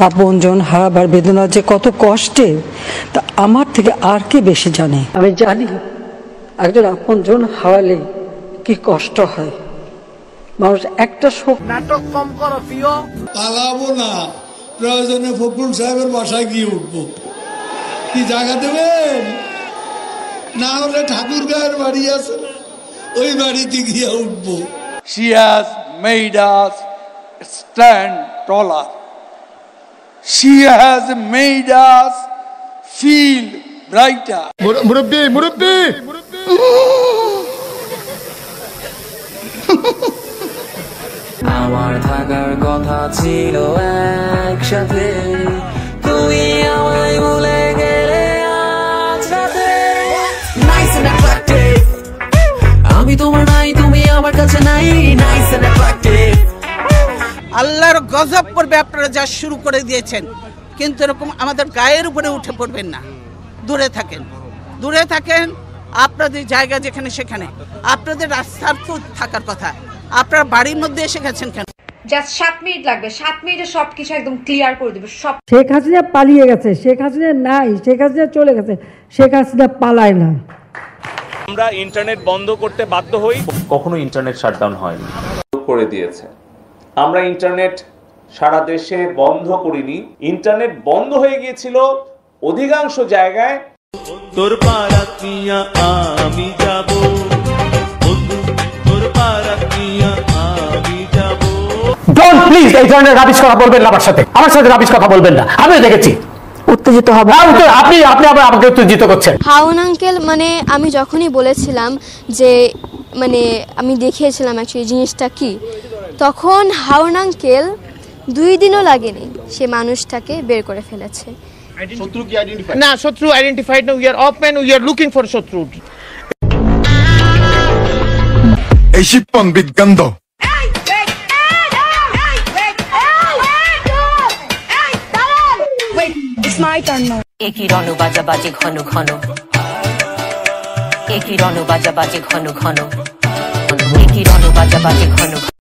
আপনজন হারাবার বেদনা যে কত কষ্টে, তা আমার থেকে আর কে বেশি জানে। আমি জানি একজন আপনজন হারালে কি কষ্ট হয়। মানুষ একটা শোক। নাটক কম করো প্রিয়। পালাবো না, প্রয়োজনে ফখরুল সাহেবের বাসায় গিয়ে উঠবো। কি জায়গা দেবেন? না হলে ঠাকুর গায়ের বাড়ি আছে, ওই বাড়িতে গিয়ে উঠবো। She has made us stand taller. She has made us feel brighter. মুরব্বি মুরব্বি আমার থাকার কথা ছিল একসাথে, তুমি আমায় ভুলে গেলে আজ রাতে। Nice and attractive, আমি তোমার নাই, তুমি আমার কাছে নাই। Nice and attractive, আল্লাহর গজব পড়বে আপনারা যা শুরু করে দিয়েছেন, কিন্তু এরকম আমাদের গায়ের উপরে উঠে পড়বেন না। দূরে থাকেন, দূরে থাকেন। আপনাদের জায়গা যেখানে সেখানে, আপনাদের রাস্তার তো থাকার কথা। আপনারা বাড়ির মধ্যে এসে গেছেন কেন? জাস্ট 7 মিনিট লাগবে, 7 মিনিটে সবকিছু একদম ক্লিয়ার করে দেবে সব। শেখ হাসিনা পালিয়ে গেছে, শেখ হাসিনা নাই, শেখ হাসিনা চলে গেছে, শেখ হাসিনা পালায় না। আমরা ইন্টারনেট বন্ধ করতে বাধ্য হই, কখনো ইন্টারনেট শাটডাউন হয়নি করে দিয়েছে। আমরা ইন্টারনেট সারা দেশে বন্ধ করিনি, ইন্টারনেট বন্ধ হয়ে গিয়েছিল অধিকাংশ জায়গায়। তোর পারাতিয়া আমি যাব, তোর পারাতিয়া আমি যাব। ডোন্ট প্লিজ এই ধরনের রাবিশ কথা বলবেন না আমার সাথে, আমার সাথে রাবিশ কথা বলবেন না। আমিও দেখেছি উত্তেজিত হবে। আপনি আপনি আবার আমাকে উত্তেজিত করছেন। হাউন আঙ্কেল, মানে আমি যখনই বলেছিলাম যে মানে আমি দেখিয়েছিলাম অ্যাকচুয়ালি জিনিসটা কি, তখন হাউন আঙ্কেল 2 দিনও লাগেনি সে মানুষটাকে বের করে ফেলেছে। শত্রু কি আইডেন্টিফাইড? না, শত্রু আইডেন্টিফাইড না। We are of man, we are looking for শত্রু। এই শিপন বিগন্ধ একই রণ বাজা বাজে ঘন ঘন, একই রণ বাজা বাজে ঘন ঘন, একই রণ বাজা বাজে ঘন ঘন।